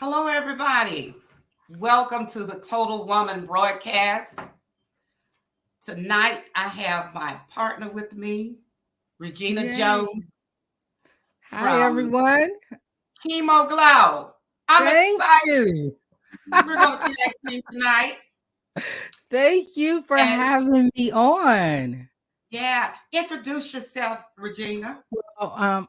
Hello, everybody. Welcome to the Total Woman broadcast. Tonight, I have my partner with me, Regina Yay. Jones Hi, from everyone. Chemo Glow. I'm Thank excited. you. We're going to tag team tonight. Thank you for And having me on. introduce yourself, Regina.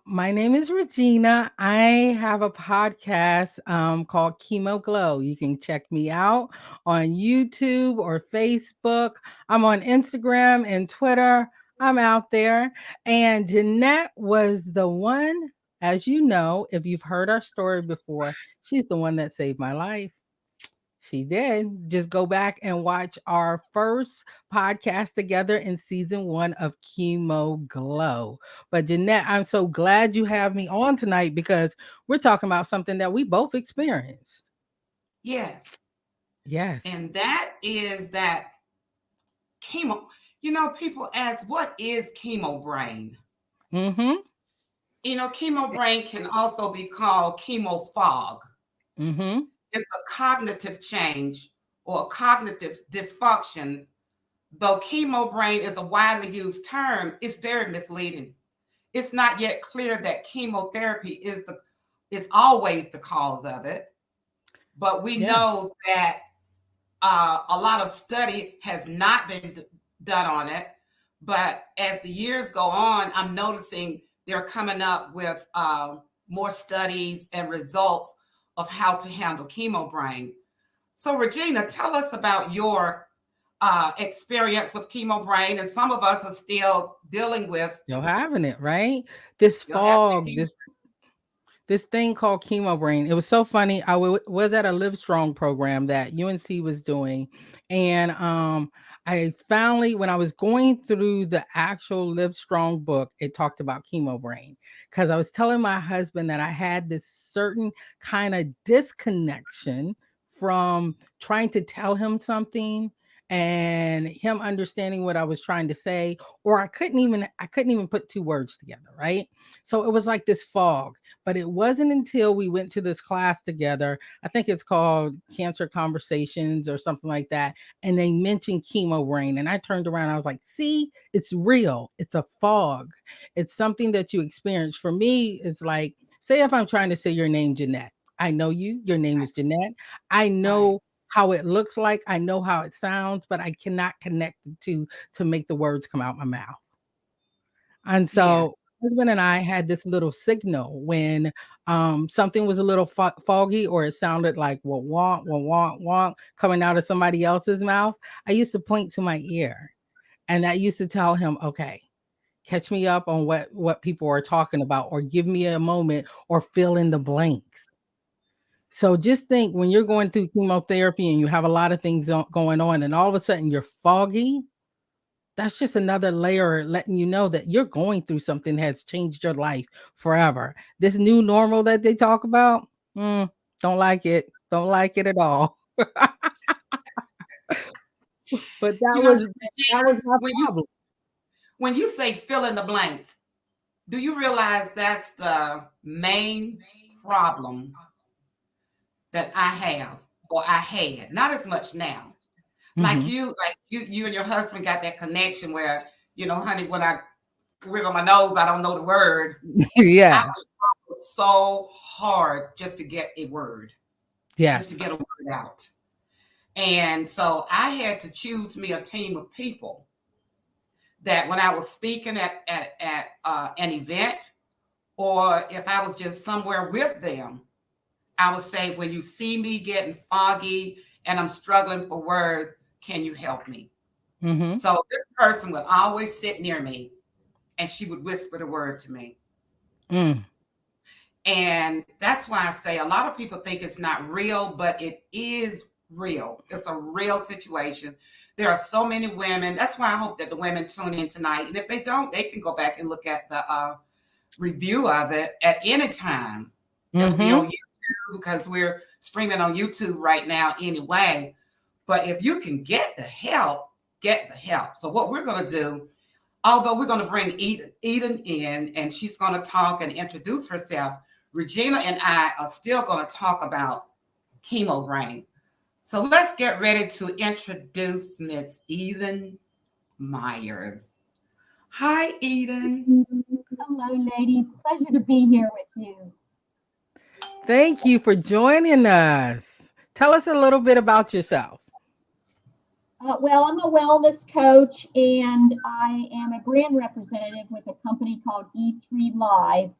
My name is Regina. I have a podcast called Chemo Glow. You can check me out on YouTube or Facebook. I'm on Instagram and Twitter. I'm out there. And Jeannette was the one, as you know, if you've heard our story before, she's the one that saved my life. She did. Just go back and watch our first podcast together in season 1 of Chemo Glow. But Jeannette, I'm so glad you have me on tonight because we're talking about something that we both experienced. Yes. Yes. And that is that chemo. People ask, what is chemo brain? Mm-hmm. Chemo brain can also be called chemo fog. Mm-hmm. It's a cognitive change or a cognitive dysfunction. Though chemo brain is a widely used term, it's very misleading. It's not yet clear that chemotherapy is always the cause of it, but we Yeah. know that a lot of study has not been done on it. But as the years go on, I'm noticing they're coming up with more studies and results of how to handle chemo brain. So, Regina, tell us about your experience with chemo brain, and some of us are still dealing with Still having it, right? This still having fog, chemo. this thing called chemo brain. It was so funny. Was at a Live Strong program that UNC was doing, and I finally, when I was going through the actual Live Strong book, it talked about chemo brain because I was telling my husband that I had this certain kind of disconnection from trying to tell him something and him understanding what I was trying to say, or I couldn't even put two words together, right? So it was like this fog. But it wasn't until we went to this class together, I think it's called Cancer Conversations or something like that, and they mentioned chemo brain. And I turned around, I was like, see, it's real. It's a fog. It's something that you experience. For me, it's like, say if I'm trying to say your name, Jeannette. I know you, your name is Jeannette. I Right. know how it looks like, I know how it sounds, but I cannot connect the two to make the words come out my mouth. And so Yes. husband and I had this little signal when something was a little foggy or it sounded like wah wah wah coming out of somebody else's mouth. I used to point to my ear and I used to tell him, okay, catch me up on what people are talking about or give me a moment or fill in the blanks. So just think when you're going through chemotherapy and you have a lot of things going on and all of a sudden you're foggy, that's just another layer letting you know that you're going through something that has changed your life forever. This new normal that they talk about, mm, don't like it. Don't like it at all. But that You know, was Regina, my when you problem. when you say fill in the blanks, do you realize that's the main problem that I have or I had? Not as much now. Mhm. Like you and your husband got that connection where, honey, when I wiggle my nose, I don't know the word. I Yeah. was so hard just to get a word, just to Yes. get a word out. And so I had to choose me a team of people that when I was speaking at an event, or if I was just somewhere with them, I would say, when you see me getting foggy and I'm struggling for words, can you help me? Mhm. So this person would always sit near me and she would whisper the word to me. Mm. And that's why I say a lot of people think it's not real, but it is real. It's a real situation. There are so many women. That's why I hope that the women tune in tonight. And if they don't, they can go back and look at the review of it at any time. It'll be on Mhm. YouTube because we're streaming on YouTube right now anyway. But if you can get the help, get the help. So what we're going to do, although we're going to bring Eden in and she's going to talk and introduce herself, Regina and I are still going to talk about Chemo Brain. So let's get ready to introduce Miss Eden Myers. Hi, Eden. Hello, ladies. Pleasure to be here with you. Thank you for joining us. Tell us a little bit about yourself. Well, I'm a wellness coach and I am a brand representative with a company called E3 Live,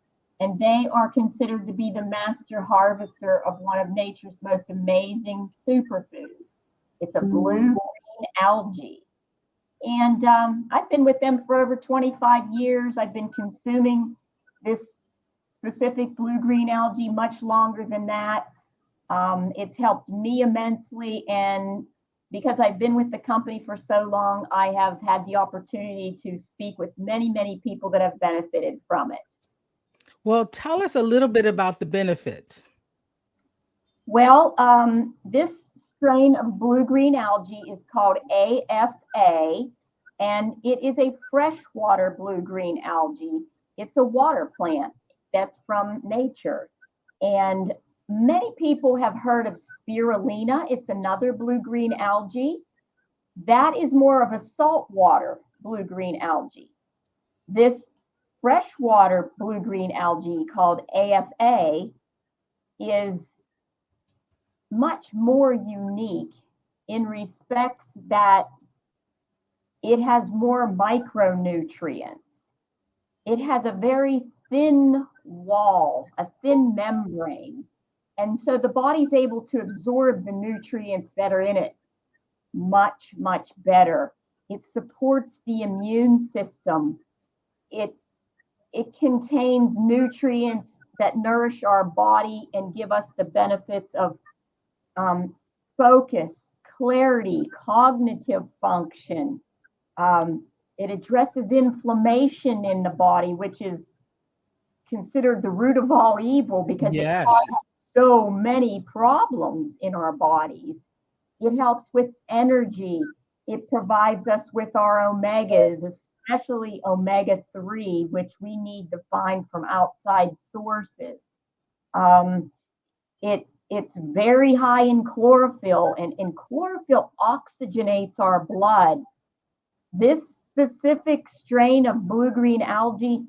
and they are considered to be the master harvester of one of nature's most amazing superfoods. It's a blue-green algae. And I've been with them for over 25 years. I've been consuming this specific blue-green algae much longer than that. It's helped me immensely. And because I've been with the company for so long, I have had the opportunity to speak with many, many people that have benefited from it. Well, tell us a little bit about the benefits. Well, this strain of blue-green algae is called AFA, and it is a freshwater blue-green algae. It's a water plant that's from nature. And many people have heard of spirulina. It's another blue-green algae. That is more of a saltwater blue-green algae. This freshwater blue-green algae called AFA is much more unique in respects that it has more micronutrients. It has a very thin wall, a thin membrane. And so the body's able to absorb the nutrients that are in it much, much better. It supports the immune system. It contains nutrients that nourish our body and give us the benefits of focus, clarity, cognitive function. It addresses inflammation in the body, which is considered the root of all evil because Yes. it causes so many problems in our bodies. It helps with energy. It provides us with our omegas, especially omega-3, which we need to find from outside sources. It's very high in chlorophyll, and chlorophyll oxygenates our blood. This specific strain of blue-green algae,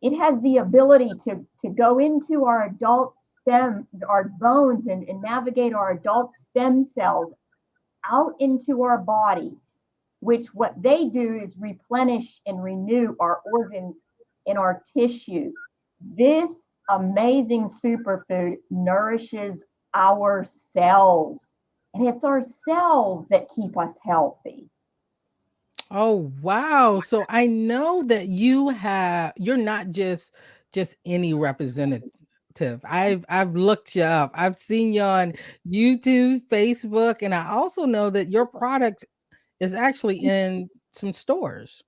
it has the ability to go into our adult our bones and navigate our adult stem cells out into our body, which what they do is replenish and renew our organs and our tissues. This amazing superfood nourishes our cells, and it's our cells that keep us healthy. Oh, wow. So I know that you're not just any representative. I've looked you up. I've seen you on YouTube, Facebook, and I also know that your product is actually in some stores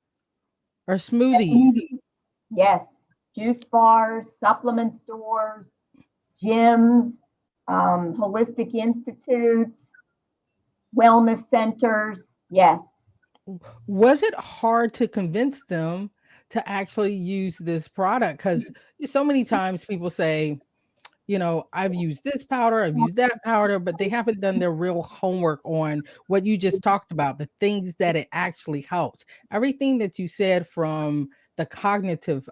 or smoothies. Yes, juice bars, supplement stores, gyms, holistic institutes, wellness centers. Yes. Was it hard to convince them to actually use this product? Because so many times people say, I've used this powder, I've used that powder, but they haven't done their real homework on what you just talked about, the things that it actually helps. Everything that you said, from the cognitive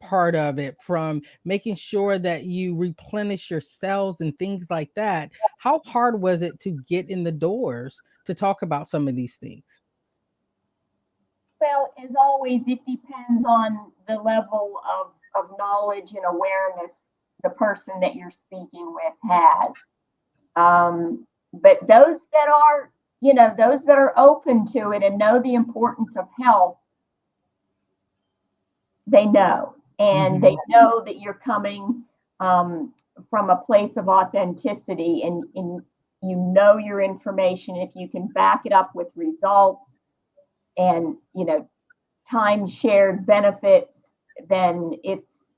part of it, from making sure that you replenish your cells and things like that. How hard was it to get in the doors to talk about some of these things? Well, as always, it depends on the level of knowledge and awareness the person that you're speaking with has. But those that are, those that are open to it and know the importance of health, they know. And they know that you're coming from a place of authenticity, and you know your information. If you can back it up with results and time shared benefits, then it's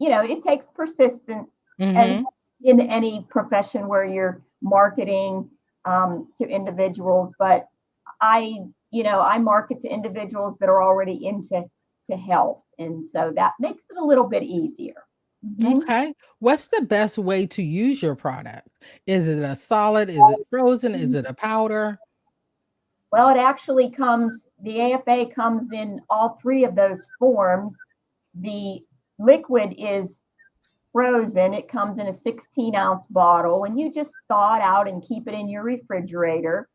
it takes persistence, as in any profession where you're marketing to individuals. But I market to individuals that are already into health, and so that makes it a little bit easier. Mhm. Okay. What's the best way to use your product? Is it a solid? Is it frozen? Is it a powder? Well, it actually comes, the AFA comes in all three of those forms. The liquid is frozen. It comes in a 16-ounce bottle, and you just thaw it out and keep it in your refrigerator.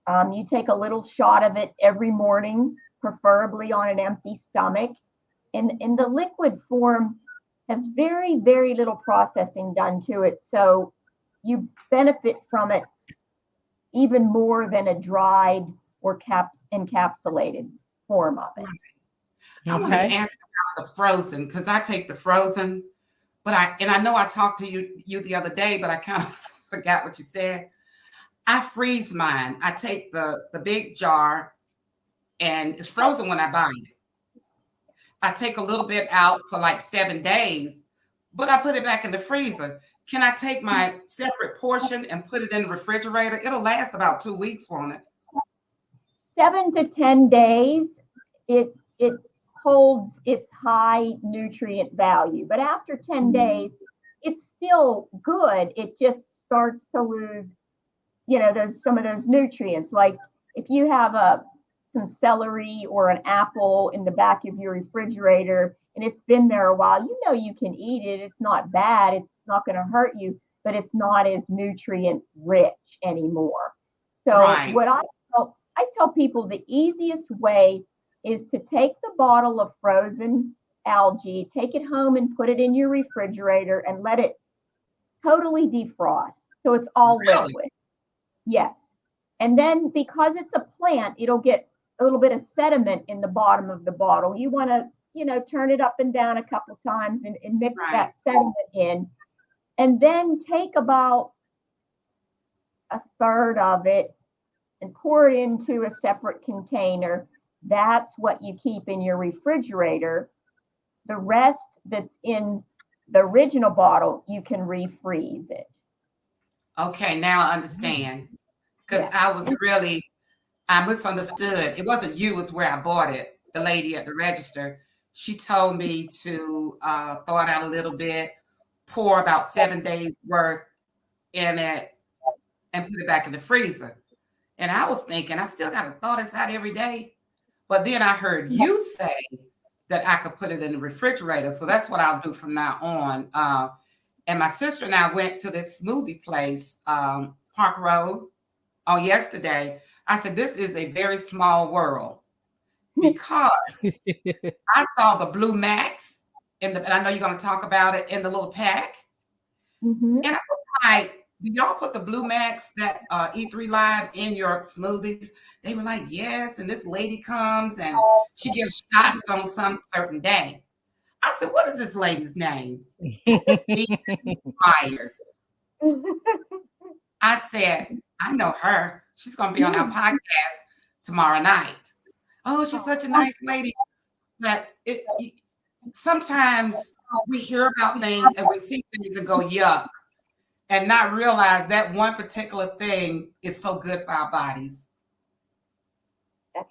You take a little shot of it every morning, preferably on an empty stomach. And in the liquid form has very, very little processing done to it. So you benefit from it even more than a dried or encapsulated form of it. I wanted to Okay. ask about the frozen because I take the frozen, but I know I talked to you the other day, but I kind of forgot what you said. I freeze mine. I take the big jar and it's frozen when I buy it. I take a little bit out for like 7 days, but I put it back in the freezer. Can I take my separate portion and put it in the refrigerator? It'll last about 2 weeks, won't it? 7 to 10 days, it holds its high nutrient value. But after 10 days, it's still good. It just starts to lose, those some of those nutrients. Like if you have some celery or an apple in the back of your refrigerator and it's been there a while, you can eat it. It's not bad. It's not going to hurt you, but it's not as nutrient rich anymore. So Right. what I tell people the easiest way is to take the bottle of frozen algae, take it home and put it in your refrigerator and let it totally defrost. So it's all Really? liquid. Yes. And then because it's a plant, it'll get a little bit of sediment in the bottom of the bottle. You want to, turn it up and down a couple times and mix Right. that sediment in. And then take about a third of it and pour it into a separate container. That's what you keep in your refrigerator. The rest that's in the original bottle, you can refreeze it. Okay, now I understand. Because Yeah. I misunderstood. It wasn't you, it's where I bought it. The lady at the register, she told me to thaw it out a little bit, pour about 7 days worth in it, and put it back in the freezer. And I was thinking, I still got to thaw this out every day. But then I heard you say that I could put it in the refrigerator. So that's what I'll do from now on. And my sister and I went to this smoothie place, Park Road, on yesterday. I said, this is a very small world because I saw the Blue Max and I know you're going to talk about it in the little pack. Mm-hmm. And I was like, do y'all put the Blue Max that E3 Live in your smoothies? They were like, yes. And this lady comes and she gives shots on some certain day. I said, what is this lady's name? Myers. I said, I know her. She's going to be on our podcast tomorrow night. Oh, she's such a nice lady. But sometimes we hear about things and we see things and go, yuck, and not realize that one particular thing is so good for our bodies.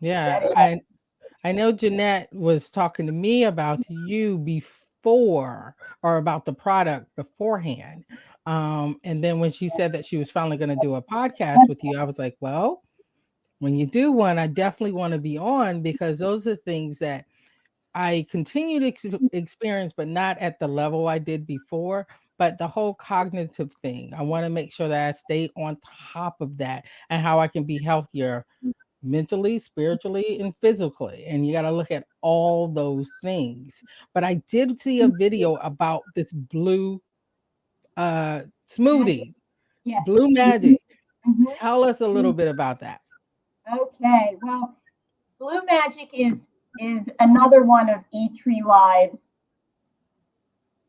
Yeah, I know Jeanette was talking to me about you before, or about the product beforehand. And then when she said that she was finally going to do a podcast with you, I was like, well, when you do one, I definitely want to be on, because those are things that I continue to experience, but not at the level I did before. But the whole cognitive thing, I want to make sure that I stay on top of that, and how I can be healthier mentally, spiritually, and physically. And you got to look at all those things. But I did see a video about this blue smoothie, Yes. Blue Magic. Mm-hmm. Tell us a little bit about that. Okay. Well, Blue Magic is another one of E3 Live's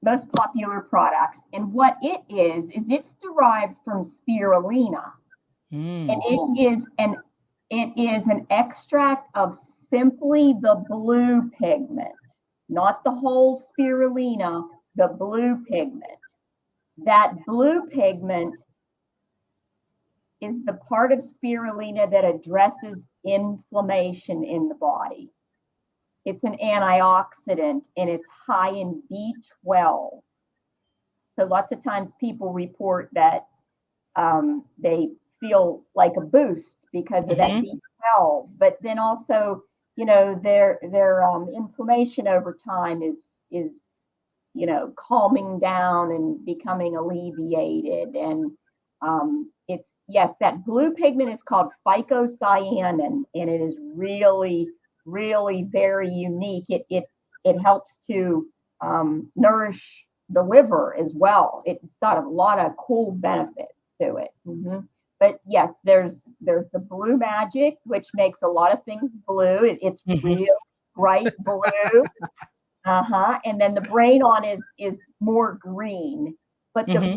most popular products. And what it is it's derived from spirulina. And it is an extract of simply the blue pigment, not the whole spirulina, the blue pigment. That blue pigment is the part of spirulina that addresses inflammation in the body. It's an antioxidant and it's high in B12. So lots of times people report that they feel like a boost because of that B12, but then also, their inflammation over time is calming down and becoming alleviated. And it's, yes, that blue pigment is called phycocyanin, and it is really, really very unique. It helps to nourish the liver as well. It's got a lot of cool benefits to it. But yes, there's the blue magic, which makes a lot of things blue. It's real bright blue. And then the brain on is more green. But the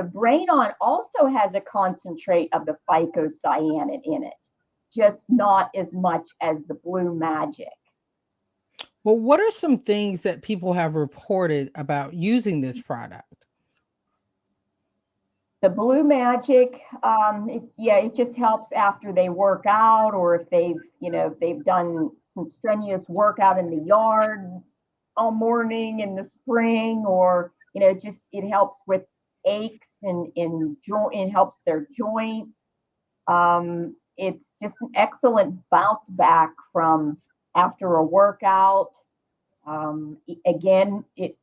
brain on also has a concentrate of the phycocyanin in it, just not as much as the blue magic. Well, what are some things that people have reported about using this product? The blue magic, it just helps after they work out, or if they've done some strenuous workout in the yard all morning in the spring, or it helps with aches and it helps their joints. It's just an excellent bounce back from after a workout. Again, it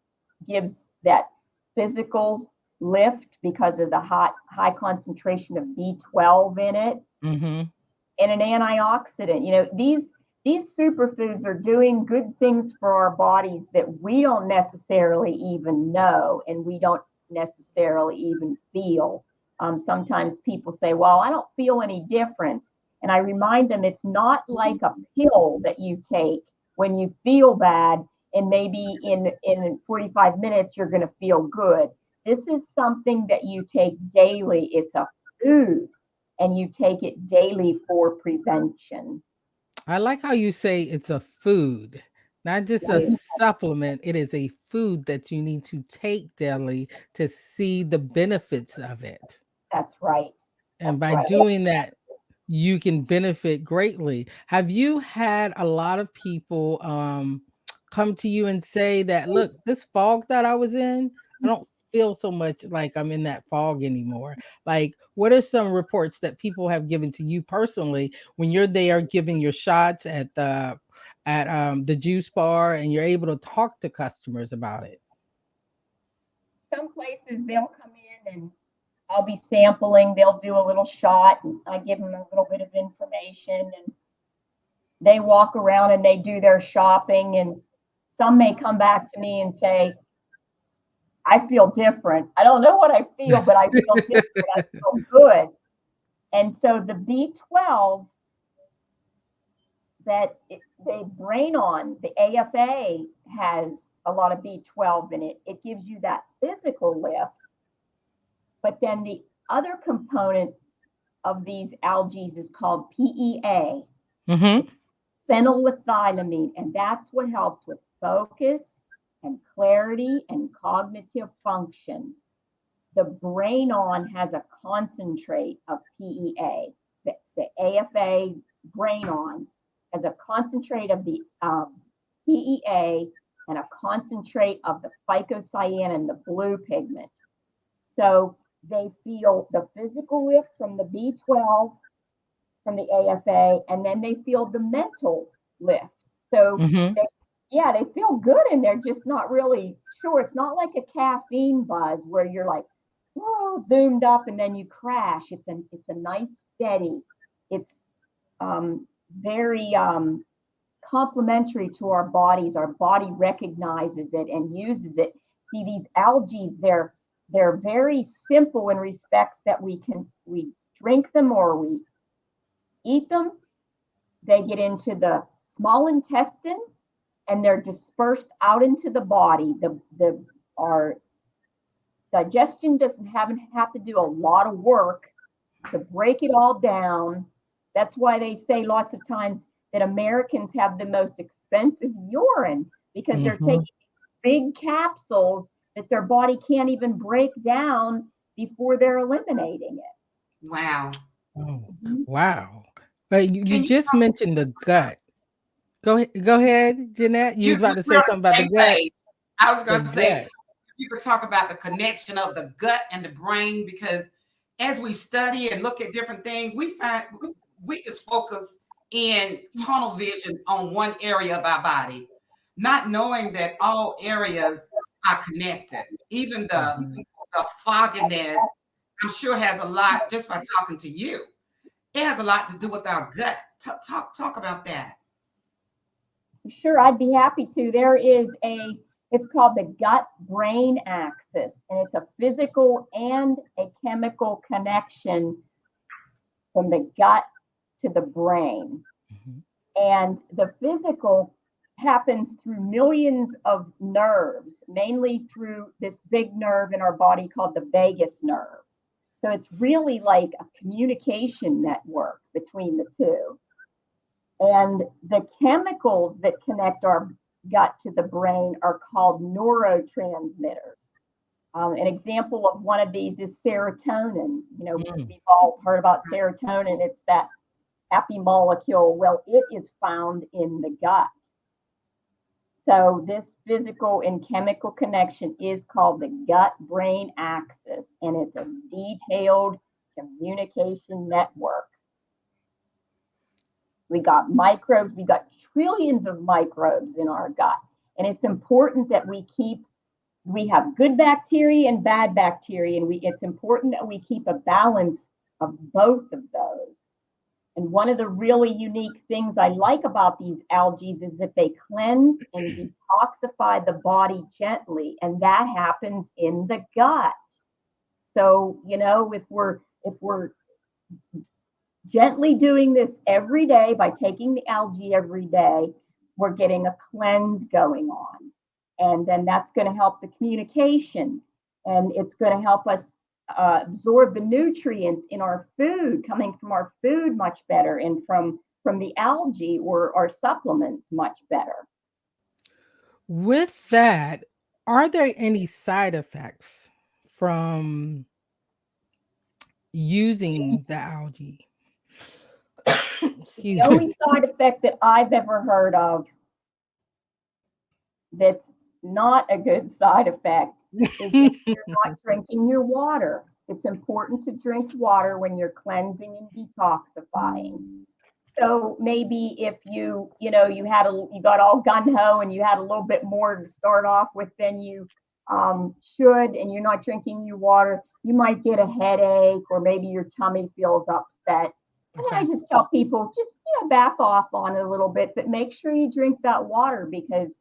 gives that physical lift because of the high concentration of B12 in it, and an antioxidant. These superfoods are doing good things for our bodies that we don't necessarily even know, and we don't necessarily even feel. Sometimes people say, well, I don't feel any difference. And I remind them it's not like a pill that you take when you feel bad, and maybe in 45 minutes you're going to feel good. This is something that you take daily. It's a food, and you take it daily for prevention. I like how you say it's a food, not just a supplement. It is a food that you need to take daily to see the benefits of it. That's right. And by doing that, you can benefit greatly. Have you had a lot of people come to you and say that, look, this fog that I was in, I don't feel so much like I'm in that fog anymore? Like, what are some reports that people have given to you personally when you're there giving your shots at the juice bar, and you're able to talk to customers about it? Some places they'll come in and I'll be sampling. They'll do a little shot, and I give them a little bit of information, and they walk around and they do their shopping. And some may come back to me and say, I feel different. I don't know what I feel, but I feel different. I feel good. And so the B12 that they brain on, the AFA, has a lot of B12 in it. It gives you that physical lift. But then the other component of these algae is called PEA, phenylethylamine, and that's what helps with focus and clarity and cognitive function. The brain on has a concentrate of PEA. The AFA brain on has a concentrate of the PEA and a concentrate of the phycocyanin, the blue pigment. So they feel the physical lift from the B12, from the AFA, and then they feel the mental lift. So they feel good, and they're just not really sure. It's not like a caffeine buzz where you're like, oh, zoomed up and then you crash. It's a nice steady. It's very complementary to our bodies. Our body recognizes it and uses it. See, these algae, they're very simple in respects that we drink them or we eat them. They get into the small intestine and they're dispersed out into the body. Our digestion doesn't have to do a lot of work to break it all down. That's why they say lots of times that Americans have the most expensive urine, because they're taking big capsules that their body can't even break down before they're eliminating it. Wow. Oh, wow. But you just mentioned the gut. Go ahead, Jeanette. You was about to say something about the gut. I was going to say, you could talk about the connection of the gut and the brain, because as we study and look at different things, we find we just focus in tunnel vision on one area of our body, not knowing that all areas are connected. Even the fogginess, I'm sure, has a lot, just by talking to you, it has a lot to do with our gut. Talk about that. Sure, I'd be happy to. It's called the gut-brain axis, and it's a physical and a chemical connection from the gut to the brain. Mm-hmm. And the physical happens through millions of nerves, mainly through this big nerve in our body called the vagus nerve. So it's really like a communication network between the two. And the chemicals that connect our gut to the brain are called neurotransmitters. An example of one of these is serotonin. We've all heard about serotonin. It's that happy molecule. Well, it is found in the gut. So this physical and chemical connection is called the gut-brain axis, and it's a detailed communication network. We got microbes, we got trillions of microbes in our gut. And it's important that we have good bacteria and bad bacteria, and it's important that we keep a balance of both of those. And one of the really unique things I like about these algae is that they cleanse and detoxify the body gently, and that happens in the gut. So, if we're gently doing this every day by taking the algae every day, we're getting a cleanse going on. And then that's going to help the communication, and it's going to help us absorb the nutrients in our food, coming from our food much better, and from the algae or our supplements much better. With that, are there any side effects from using the algae? The only side effect that I've ever heard of that's not a good side effect is if you're not drinking your water. It's important to drink water when you're cleansing and detoxifying. So maybe if you got all gung-ho and you had a little bit more to start off with than you should, and you're not drinking your water, you might get a headache, or maybe your tummy feels upset. And then I just tell people, just back off on it a little bit, but make sure you drink that water, because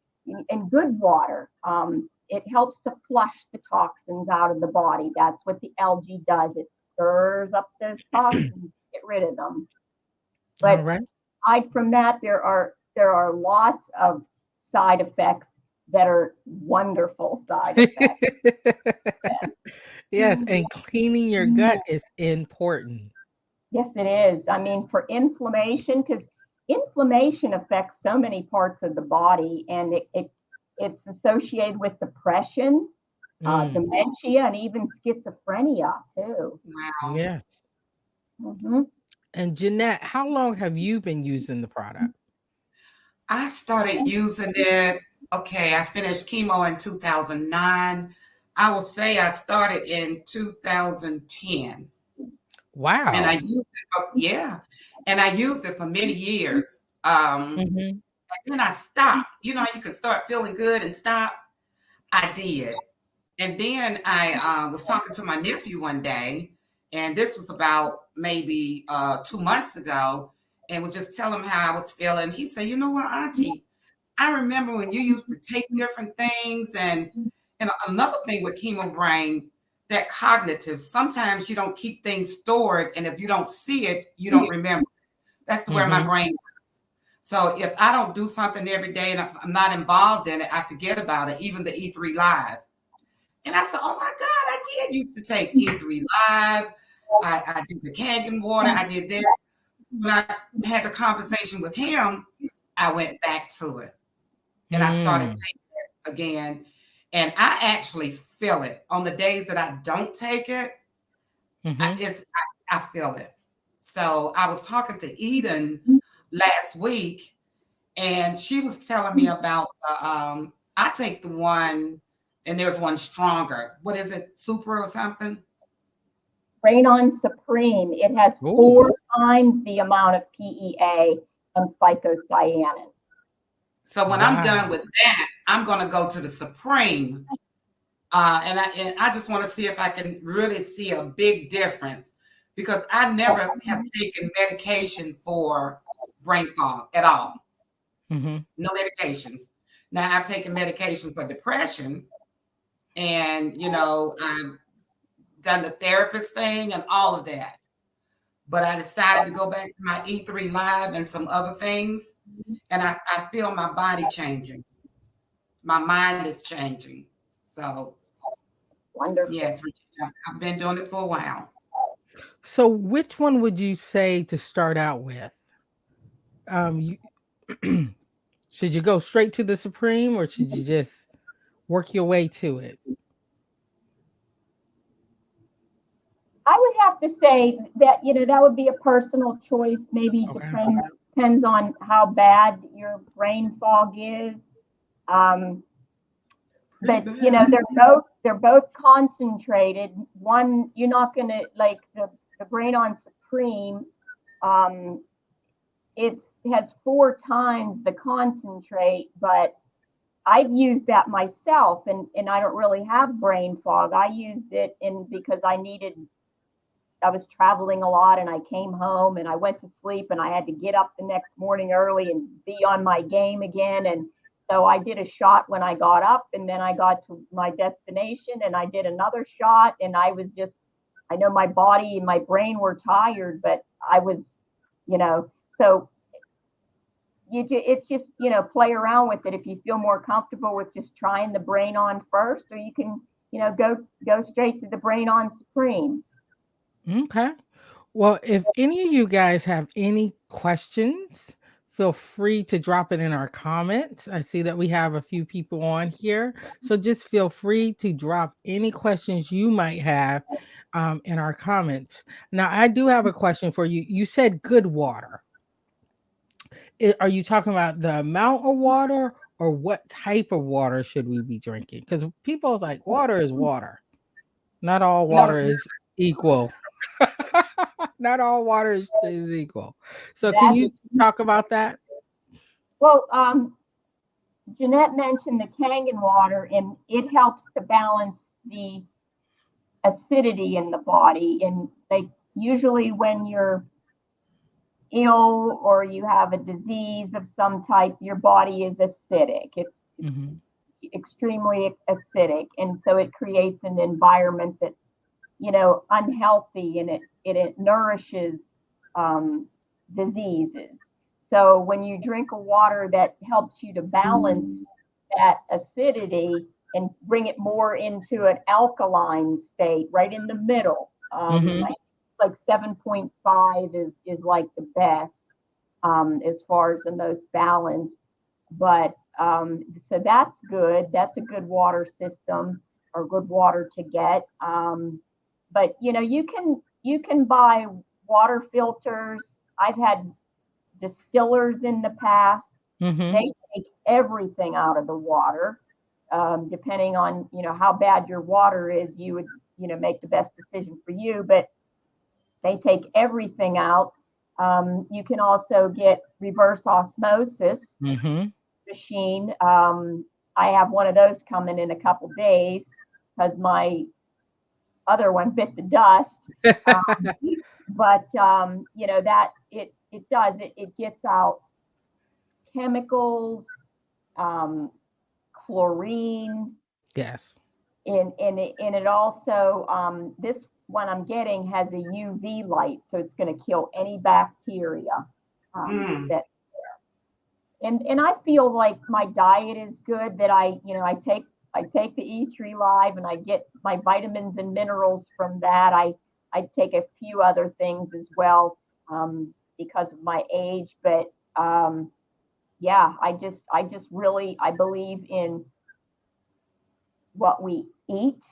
and good water, it helps to flush the toxins out of the body. That's what the algae does. It stirs up those toxins, get rid of them. But aside from that, there are lots of side effects that are wonderful side effects. Yes, and cleaning your gut is important. Yes, it is. I mean, for inflammation, because inflammation affects so many parts of the body, and it's associated with depression, dementia, and even schizophrenia too. Wow. Yes. Mm-hmm. And Jeannette, how long have you been using the product? I started using it. Okay, I finished chemo in 2009. I will say I started in 2010. Wow. And I used it, and I used it for many years. And then I stopped. You could start feeling good and stop. I did. And then I was talking to my nephew one day, and this was about maybe 2 months ago, and was just telling him how I was feeling. He said, "You know what, Auntie, I remember when you used to take different things, and another thing with chemo brain, that cognitive, sometimes you don't keep things stored, and if you don't see it, you don't remember. That's where my brain works. So if I don't do something every day and I'm not involved in it, I forget about it, even the E3 Live." And I said, "Oh my God, I did used to take E3 Live. I did the Kangen water. I did this." When I had the conversation with him, I went back to it. And I started taking it again. And I actually feel it. On the days that I don't take it, I feel it. So I was talking to Eden last week, and she was telling me about I take the one and there's one stronger. What is it? Super or something? Brain on Supreme. It has 4 times the amount of PEA and phycocyanin. So when I'm done with that, I'm going to go to the Supreme. And I just want to see if I can really see a big difference, because I never have taken medication for brain fog at all. No medications. Now I've taken medication for depression, and I've done the therapist thing and all of that. But I decided to go back to my E3 Live and some other things, and I feel my body changing. My mind is changing. So Wonderful. yes, Regina, I've been doing it for a while. So which one would you say to start out with? Should you go straight to the Supreme, or should you just work your way to it? I would have to say that, that would be a personal choice. Maybe depends on how bad your brain fog is. But they're both concentrated. One, you're not gonna like the Brain on Supreme. It has 4 times the concentrate, but I've used that myself, and I don't really have brain fog. I used it because I was traveling a lot, and I came home and I went to sleep, and I had to get up the next morning early and be on my game again. And so I did a shot when I got up, and then I got to my destination and I did another shot, and I know my body and my brain were tired, but I was, so it's just, play around with it if you feel more comfortable with just trying the Brain on first, or you can, go straight to the Brain on Supreme. Okay. Well, if any of you guys have any questions, feel free to drop it in our comments. I see that we have a few people on here. So just feel free to drop any questions you might have in our comments. Now, I do have a question for you. You said good water. Are you talking about the amount of water, or what type of water should we be drinking? Because people's like, water is water. Not all water is equal. Not all water is equal. So can you talk about that? Well, Jeannette mentioned the Kangen water, and it helps to balance the acidity in the body. And usually when you're ill or you have a disease of some type, your body is acidic. It's extremely acidic, and so it creates an environment that's unhealthy, and it nourishes diseases. So when you drink a water that helps you to balance that acidity and bring it more into an alkaline state, right in the middle, like 7.5 is like the best as far as the most balanced. But so that's good. That's a good water system, or good water to get. But you can buy water filters. I've had distillers in the past. They take everything out of the water. Depending on how bad your water is, you would make the best decision for you. But they take everything out. You can also get reverse osmosis machine. I have one of those coming in a couple days because my other one bit the dust. But that it gets out chemicals, chlorine. Yes. And it also this one I'm getting has a UV light, so it's going to kill any bacteria that's there. And I feel like my diet is good, that I take the E3 Live, and I get my vitamins and minerals from that. I take a few other things as well because of my age, but yeah, I just really, I believe in what we eat.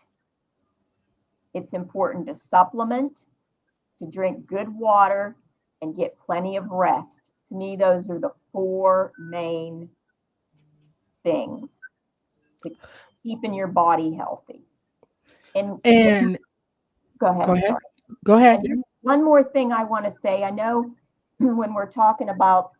It's important to supplement, to drink good water, and get plenty of rest. To me, those are the 4 main things to keeping your body healthy. And go ahead. go I'm ahead. sorry. Go ahead. And there's one more thing I want to say. I know when we're talking about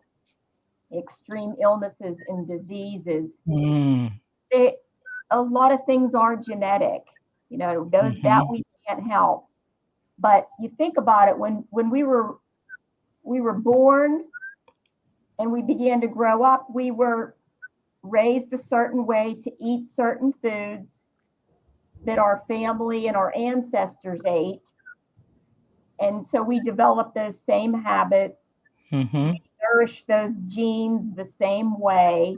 extreme illnesses and diseases, a lot of things are genetic, those that we can't help. But you think about it, when we were born and we began to grow up, we were raised a certain way to eat certain foods that our family and our ancestors ate. And so we developed those same habits, we nourish those genes the same way,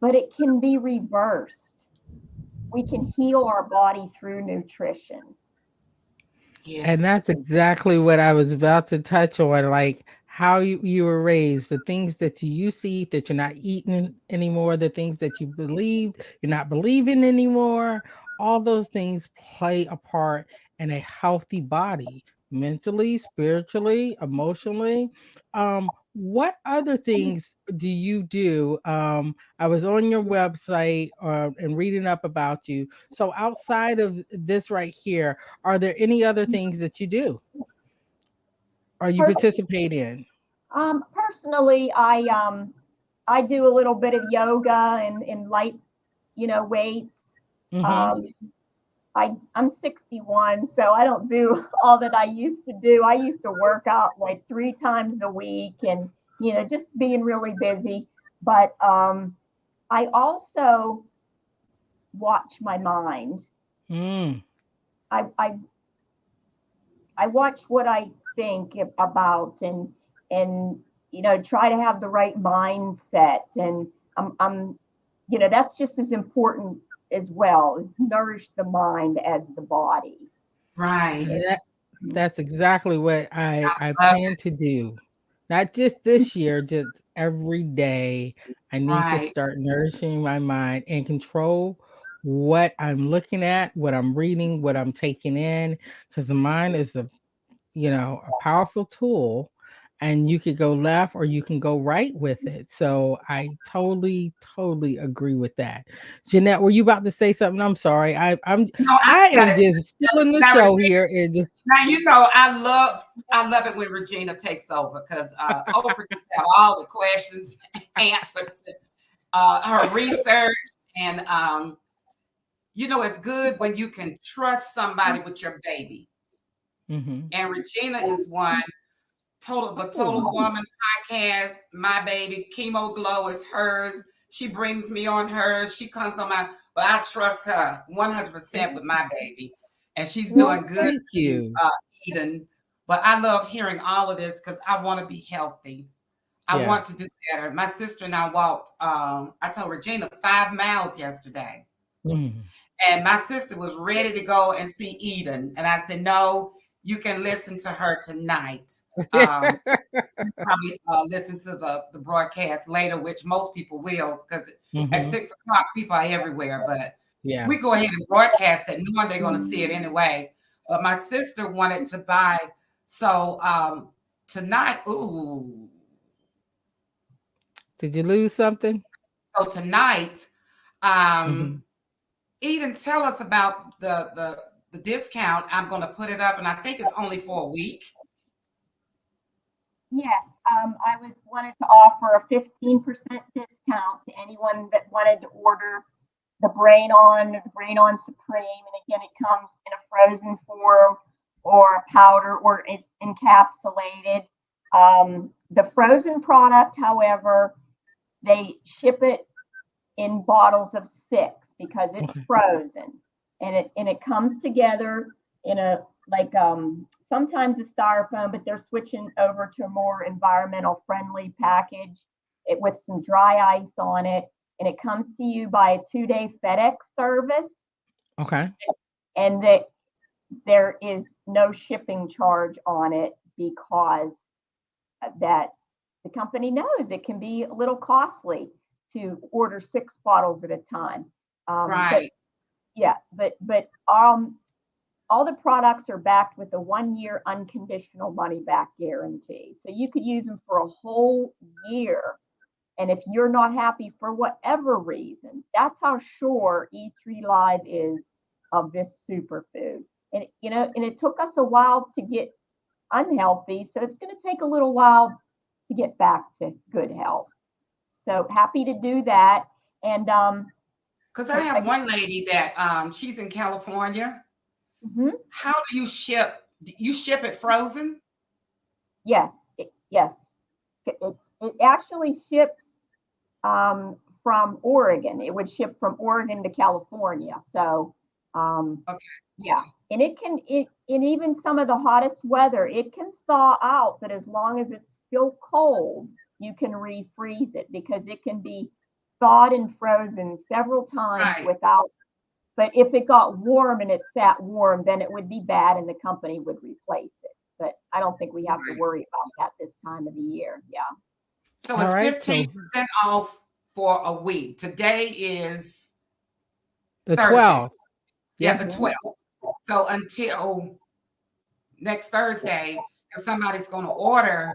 but it can be reversed. We can heal our body through nutrition. Yes. And that's exactly what I was about to touch on, like how you were raised, the things that you used to eat that you're not eating anymore, the things that you believed you're not believing anymore. All those things play a part in a healthy body, mentally, spiritually, emotionally. What other things do you do? I was on your website and reading up about you. So outside of this right here, are there any other things that you do or you participate in? Personally, I do a little bit of yoga and light, weights. I'm 61, so I don't do all that I used to do. I used to work out like 3 times a week and, just being really busy. But I also watch my mind. I watch what I think about and try to have the right mindset. And I'm that's just as important as well, as nourish the mind as the body. Right. That's exactly what I plan to do. Not just this year, just every day. I need to start nourishing my mind and control what I'm looking at, what I'm reading, what I'm taking in, because the mind is a powerful tool, and you could go left or you can go right with it. So I totally agree with that. Jeanette, were you about to say something? I'm sorry. I am just still in the show here. It just now I love it when Regina takes over, because Oprah just have all the questions, answers, her research, and it's good when you can trust somebody with your baby. And Regina is one. The Total Woman podcast, my baby. Chemo Glow is hers. She brings me on hers. She comes on my, but I trust her 100% with my baby. And she's doing good. Thank you. Eden. But I love hearing all of this because I want to be healthy. I want to do better. My sister and I walked, I told Regina, 5 miles yesterday. And my sister was ready to go and see Eden. And I said, no, you can listen to her tonight. Probably listen to the broadcast later, which most people will, because at 6 o'clock people are everywhere. But we go ahead and broadcast it, knowing they're going to see it anyway. But my sister wanted to buy. So tonight, ooh. Did you lose something? So tonight, Eden, tell us about the discount. I'm going to put it up, and I think it's only for a week. Yes, I wanted to offer a 15% discount to anyone that wanted to order the Brain On Supreme. And again, it comes in a frozen form or a powder, or it's encapsulated. The frozen product, however, they ship it in bottles of 6 because it's frozen, and it comes together in a sometimes a styrofoam, but they're switching over to a more environmental friendly package with some dry ice on it, and it comes to you by a 2-day FedEx service. And that there is no shipping charge on it, because that the company knows it can be a little costly to order 6 bottles at a time. But all the products are backed with a 1-year unconditional money back guarantee. So you could use them for a whole year And if you're not happy for whatever reason, that's how sure E3 Live is of this superfood. And, and it took us a while to get unhealthy. So it's going to take a little while to get back to good health. So happy to do that. And because I have one lady that she's in California. Mm-hmm. How do you ship? You ship it frozen? Yes. Yes. It actually ships from Oregon. It would ship from Oregon to California. So okay. Yeah. And in even some of the hottest weather, it can thaw out, but as long as it's still cold, you can refreeze it because it can be thawed and frozen several times Right. without. But if it got warm and it sat warm, then it would be bad and the company would replace it. But I don't think we have to worry about that this time of the year. Yeah. So it's 15% off for a week. Today is the Thursday. 12th. Yeah, the 12th. So until next Thursday, if somebody's going to order,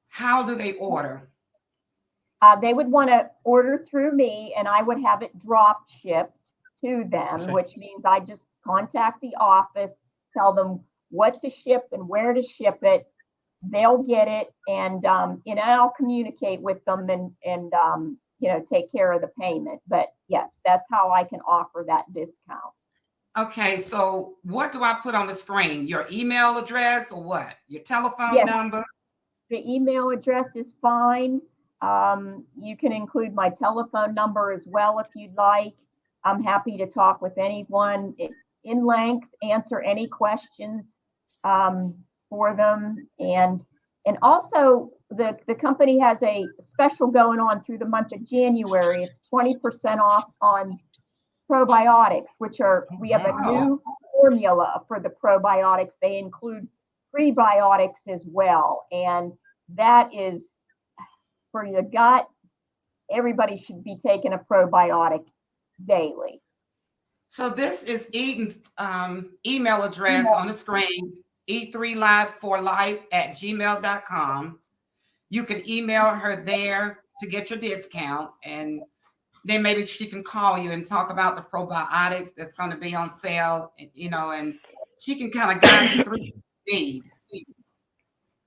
how do they order? They would want to order through me and I would have it drop shipped to them, which means I just contact the office, tell them what to ship and where to ship it. They'll get it and I'll communicate with them and take care of the payment. But yes, that's how I can offer that discount. Okay, so what do I put on the screen? Your email address or what? Your telephone number? The email address is fine. You can include my telephone number as well if you'd like. I'm happy to talk with anyone in length, answer any questions for them. And also the company has a special going on through the month of January. It's 20% off on probiotics, we have a new formula for the probiotics. They include prebiotics as well. And that is for your gut. Everybody should be taking a probiotic daily. So this is Eden's email address on the screen, e3live4life@gmail.com. You can email her there to get your discount, and then maybe she can call you and talk about the probiotics that's going to be on sale, and she can kind of guide you through the need.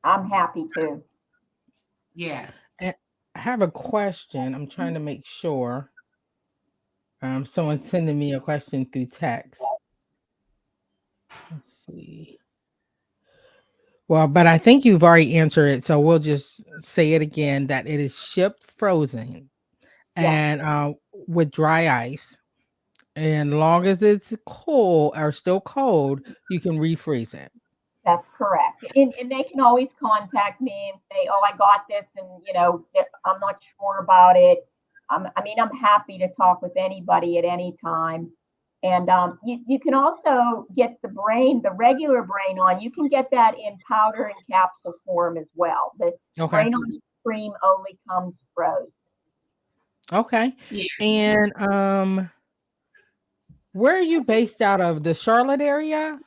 I'm happy to. Yes. And I have a question. I'm trying to make sure. Someone's sending me a question through text. Let's see. Well, but I think you've already answered it, so we'll just say it again that it is shipped frozen and with dry ice. And long as it's cold or still cold, you can refreeze it. That's correct. And they can always contact me and say, oh, I got this and, I'm not sure about it. I'm happy to talk with anybody at any time. And you can also get the regular brain on. You can get that in powder and capsule form as well. The brain on cream only comes frozen. Okay. Yeah. And where are you based out of? The Charlotte area?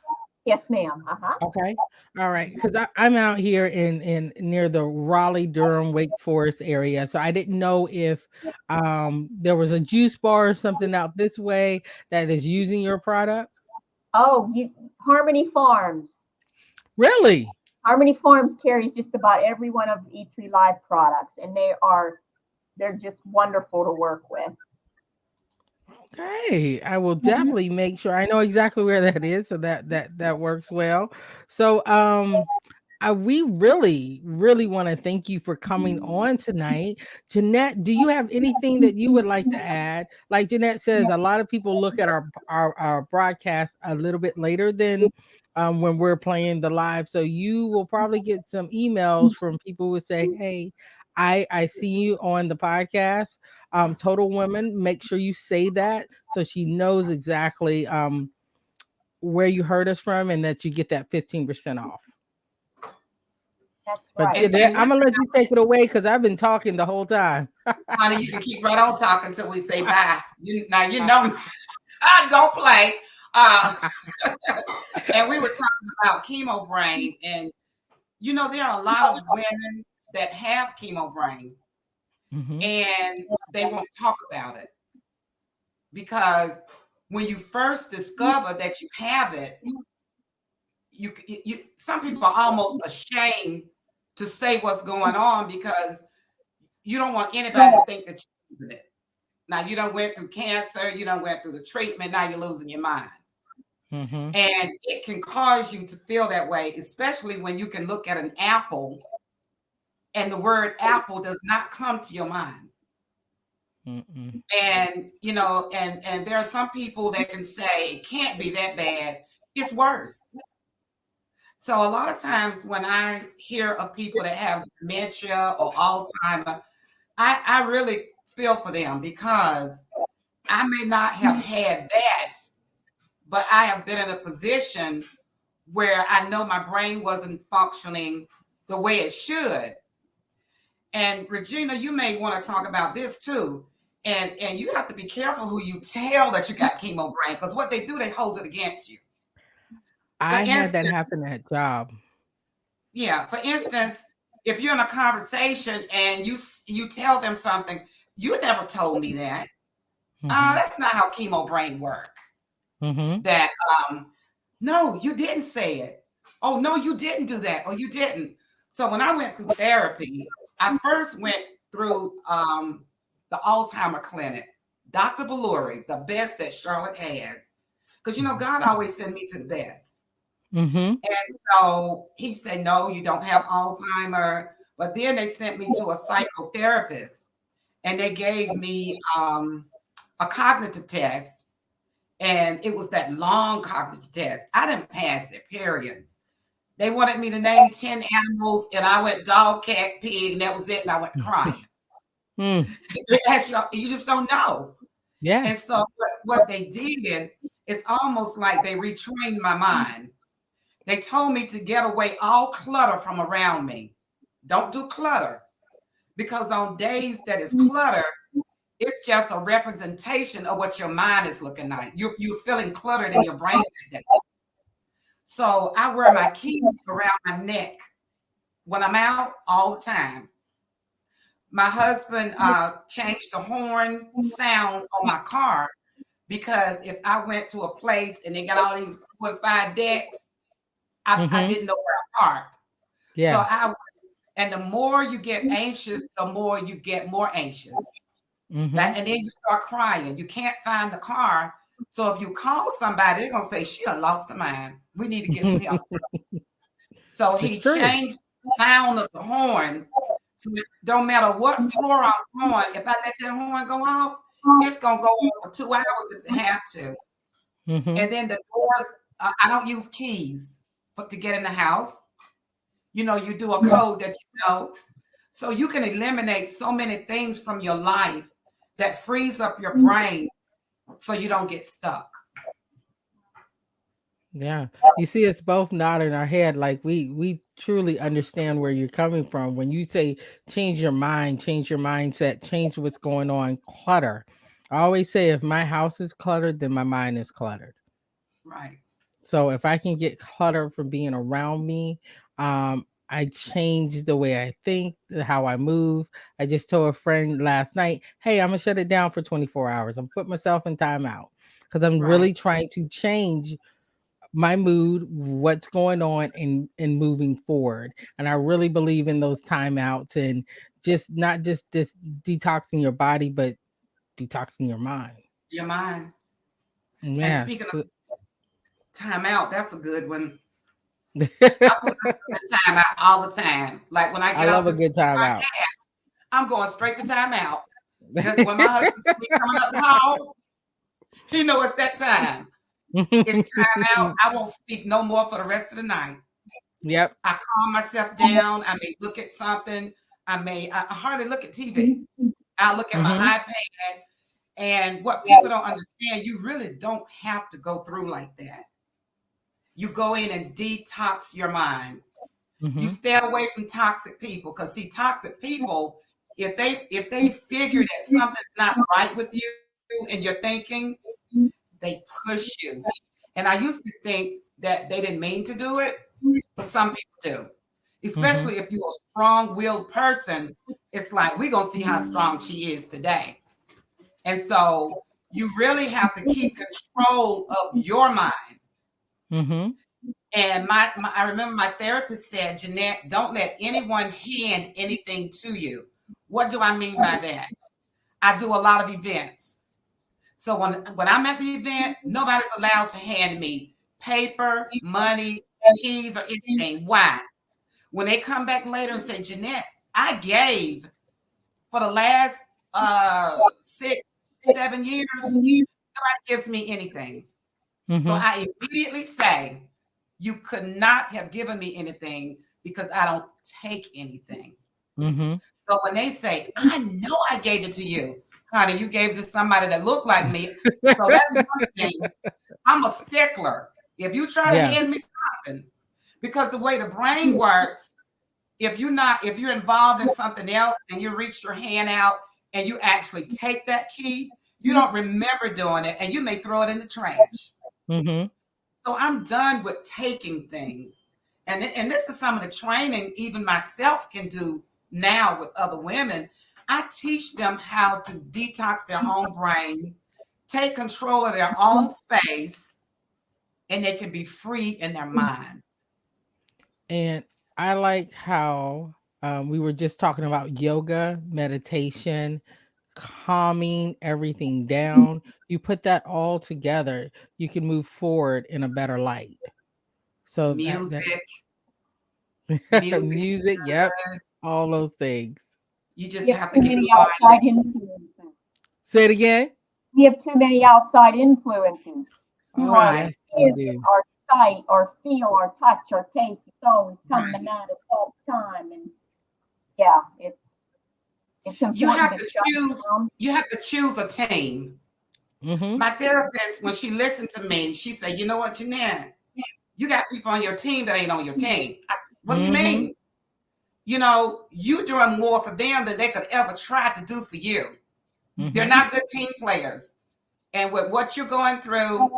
Yes, ma'am. Okay. All right. Because I'm out here in near the Raleigh, Durham, Wake Forest area. So I didn't know if there was a juice bar or something out this way that is using your product. Oh, Harmony Farms. Really? Harmony Farms carries just about every one of E3 Live products, and they're just wonderful to work with. Okay, I will definitely make sure. I know exactly where that is, so that works well. So we really want to thank you for coming on tonight. Jeannette, do you have anything that you would like to add? Like Jeannette says, a lot of people look at our broadcast a little bit later than when we're playing the live. So you will probably get some emails from people who say, hey, I see you on the podcast. Total Women, make sure you say that so she knows exactly where you heard us from and that you get that 15% off. That's but right. Jeannette, I'm gonna let you take it away because I've been talking the whole time. Honey, you can keep right on talking until we say bye. Now you know me. I don't play. And we were talking about chemo brain, and there are a lot of women that have chemo brain, and they won't talk about it. Because when you first discover that you have it, you some people are almost ashamed to say what's going on because you don't want anybody to think that you're losing it. Now you done went through cancer, you done went through the treatment, now you're losing your mind. And it can cause you to feel that way, especially when you can look at an apple and the word apple does not come to your mind. And you know, and there are some people that can say it can't be that bad, it's worse. So a lot of times when I hear of people that have dementia or Alzheimer, I really feel for them because I may not have had that, but I have been in a position where I know my brain wasn't functioning the way it should. And Regina, you may want to talk about this too. And you have to be careful who you tell that you got chemo brain, because what they do, they hold it against you. I had that happen at job. Yeah. For instance, if you're in a conversation and you tell them something, you never told me that. That's not how chemo brain work. That no, you didn't say it. Oh no, you didn't do that. Oh, you didn't. So when I went through therapy, I first went through the Alzheimer clinic, Dr. Balluri, the best that Charlotte has. Because, you know, God always sent me to the best. And so he said, no, you don't have Alzheimer. But then they sent me to a psychotherapist and they gave me a cognitive test. And it was that long cognitive test. I didn't pass it, period. They wanted me to name 10 animals, and I went dog, cat, pig, and that was it. And I went crying. You just don't know. Yeah. And so what they did is almost like they retrained my mind. They told me to get away all clutter from around me. Don't do clutter. Because on days that is clutter, it's just a representation of what your mind is looking like. You're feeling cluttered in your brain that day. So I wear my keys around my neck when I'm out all the time. My husband changed the horn sound on my car because if I went to a place and they got all these 4 and 5 decks, I didn't know where I parked. Yeah. So and the more you get anxious, the more you get more anxious. And then you start crying. You can't find the car. So if you call somebody, they're going to say, she done lost her mind. We need to get some help. So he changed the sound of the horn. So it don't matter what floor I'm on, if I let that horn go off, it's going to go on for 2 hours if it have to. And then the doors, I don't use keys to get in the house. You know, you do a code that you know. So you can eliminate so many things from your life that frees up your brain so you don't get stuck. Yeah. You see us both nodding our head like we truly understand where you're coming from. When you say change your mind, change your mindset, change what's going on, clutter. I always say if my house is cluttered, then my mind is cluttered. Right. So if I can get clutter from being around me, I change the way I think, how I move. I just told a friend last night, hey, I'm gonna shut it down for 24 hours. I'm putting myself in timeout because I'm really trying to change my mood, what's going on, and moving forward. And I really believe in those timeouts and just not just this detoxing your body, but detoxing your mind. Your mind. Yeah. And speaking of timeout, that's a good one. I put myself in timeout all the time. Like when I get love a good timeout. I'm going straight to timeout. Because when my husband's coming up the hall, he knows it's that time. It's time out. I won't speak no more for the rest of the night. Yep. I calm myself down. I may look at something. I hardly look at TV. I look at my iPad. And what people don't understand, you really don't have to go through like that. You go in and detox your mind. You stay away from toxic people, because see, toxic people, if they figure that something's not right with you and your thinking, they push you. And I used to think that they didn't mean to do it, but some people do. Especially if you're a strong-willed person, it's like we're gonna see how strong she is today. And so you really have to keep control of your mind. Mm-hmm. And I remember my therapist said, Jeanette, don't let anyone hand anything to you. What do I mean by that? I do a lot of events. So when I'm at the event, nobody's allowed to hand me paper, money, keys, or anything. Why? When they come back later and say, Jeanette, I gave for the last 6, 7 years, nobody gives me anything. Mm-hmm. So I immediately say, you could not have given me anything because I don't take anything. Mm-hmm. So when they say, I know I gave it to you, honey, you gave it to somebody that looked like me. So that's one thing. I'm a stickler. If you try to hand me something, because the way the brain works, if you're involved in something else and you reached your hand out and you actually take that key, you don't remember doing it and you may throw it in the trash. Mm-hmm. So I'm done with taking things. And this is some of the training even myself can do now with other women. I teach them how to detox their own brain, take control of their own space, and they can be free in their mind. And I like how we were just talking about yoga, meditation, calming everything down. You put that all together, you can move forward in a better light. So Music, music, yep, all those things. You just We have have to too get many quiet. outside influences. Say it again. We have too many outside influences. Oh, Right. yes, you do. Our sight, or feel, or touch, or taste. It's always coming Right. at us all the time, and yeah, it's important. You have to shut choose. down. You have to choose a team. Mm-hmm. My therapist, when she listened to me, she said, "You know what, Jeanette? You got people on your team that ain't on your team." I said, "What do you mean? You know, you doing more for them than they could ever try to do for you. Mm-hmm. They're not good team players, and with what you're going through,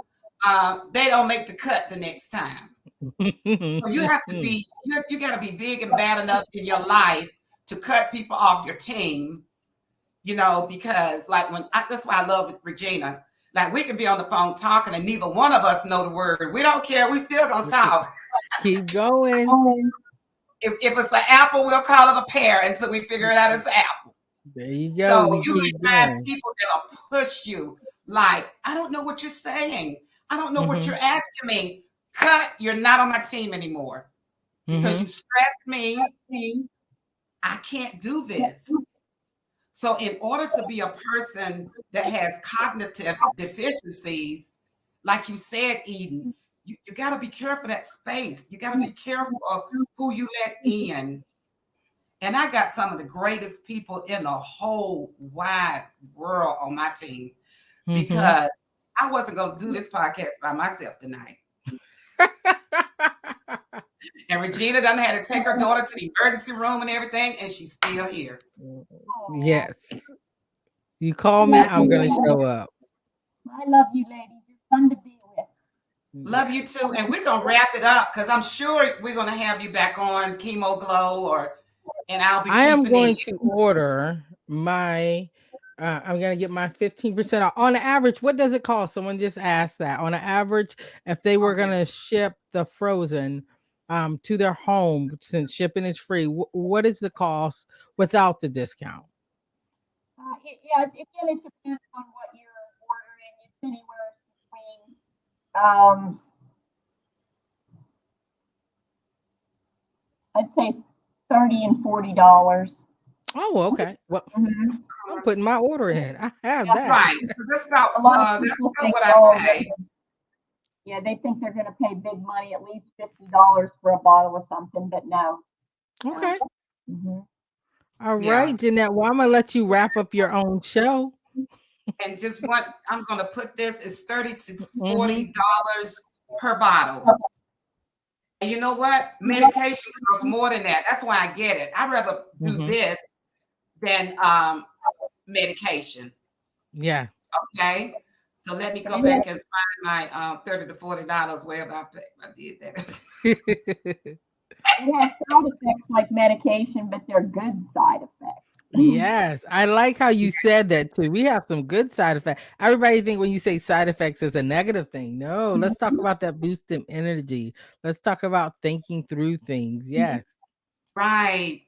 they don't make the cut the next time. So you have to be. You got to be big and bad enough in your life to cut people off your team." You know, because like that's why I love Regina. Like we can be on the phone talking and neither one of us know the word. We don't care. We still gonna talk. Keep going. If it's an apple, we'll call it a pear until we figure it out as an apple. There you go. So you may find people that'll push you. Like, I don't know what you're saying. I don't know what you're asking me. Cut. You're not on my team anymore because you stress me. I can't do this. So in order to be a person that has cognitive deficiencies, like you said, Eden, you got to be careful of that space. You got to be careful of who you let in. And I got some of the greatest people in the whole wide world on my team because I wasn't going to do this podcast by myself tonight. And Regina done had to take her daughter to the emergency room and everything, and she's still here. Yes. You call me, I'm going to show up. I love you, ladies. You're fun to be with. Love you too. And we're going to wrap it up because I'm sure we're going to have you back on Chemo Glow and I'll be. I am going to order my, I'm going to get my 15% off. On average, what does it cost? Someone just asked that. On an average, if they were going to ship the frozen to their home, since shipping is free, what is the cost without the discount? Again, it depends on what you're ordering. It's anywhere between, I'd say $30 and $40. Oh, okay. Well, I'm putting my order in. I have that. Right. That's about, a lot of that's people about think, what I pay. Yeah, they think they're going to pay big money, at least $50 for a bottle of something, but no. Okay. All Yeah. right, Jeanette. Well, I'm going to let you wrap up your own show. And just I'm going to put this is $30 to $40 per bottle. And you know what? Medication costs more than that. That's why I get it. I'd rather do this than medication. Yeah. Okay. So let me go back and find my $30 to $40 wherever I did that. It has side effects like medication, but they're good side effects. Yes, I like how you said that too. We have some good side effects. Everybody think when you say side effects is a negative thing. No, let's talk about that boost in energy. Let's talk about thinking through things. Yes. Right.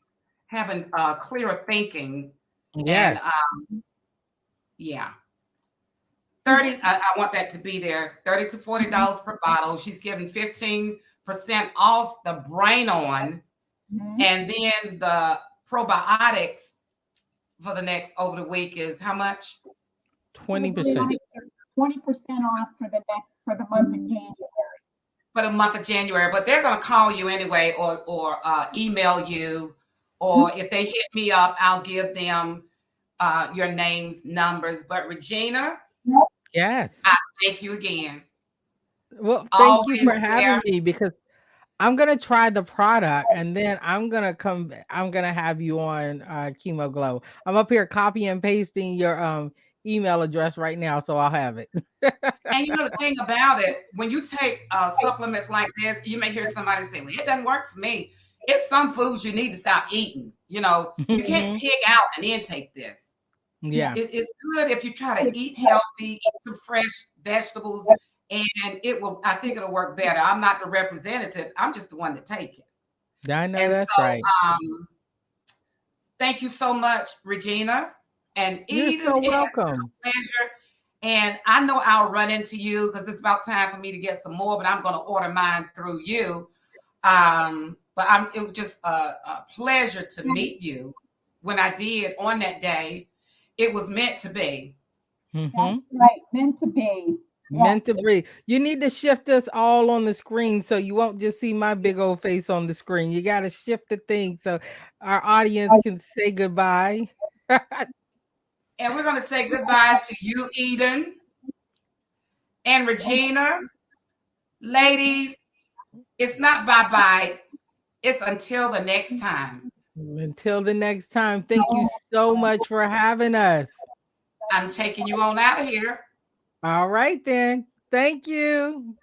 Having clearer thinking. And Yes. yeah. 30, I want that to be there. $30 to $40 per bottle. She's giving 15% off the brain on. And then the probiotics for the next over the week is how much? 20%. 20% off for the month of January. For the month of January, but they're going to call you anyway, or email you, or if they hit me up, I'll give them your names, numbers. But Regina, Yes. I thank you again. Well, thank you Always for having there. me because I'm gonna try the product and then I'm gonna have you on Chemo Glow. I'm up here copy and pasting your email address right now, so I'll have it. And you know the thing about it, when you take supplements like this, you may hear somebody say, "Well, it doesn't work for me." It's some foods you need to stop eating. You know, you can't pick out and then take this. Yeah. It's good if you try to eat healthy, eat some fresh vegetables, and it will. I think it'll work better. I'm not the representative. I'm just the one to take it. I know And that's so, right. thank you so much, Regina and You're Eden. so It has been welcome. a pleasure. And I know I'll run into you because it's about time for me to get some more, but I'm going to order mine through you. But it was just a pleasure to meet you. When I did on that day, it was meant to be. That's right, meant to be. Meant to be. You need to shift us all on the screen so you won't just see my big old face on the screen. You got to shift the thing so our audience can say goodbye. And we're going to say goodbye to you, Eden and Regina. Ladies, it's not bye-bye. It's until the next time. Until the next time, thank you so much for having us. I'm taking you on out of here. All right, then. Thank you.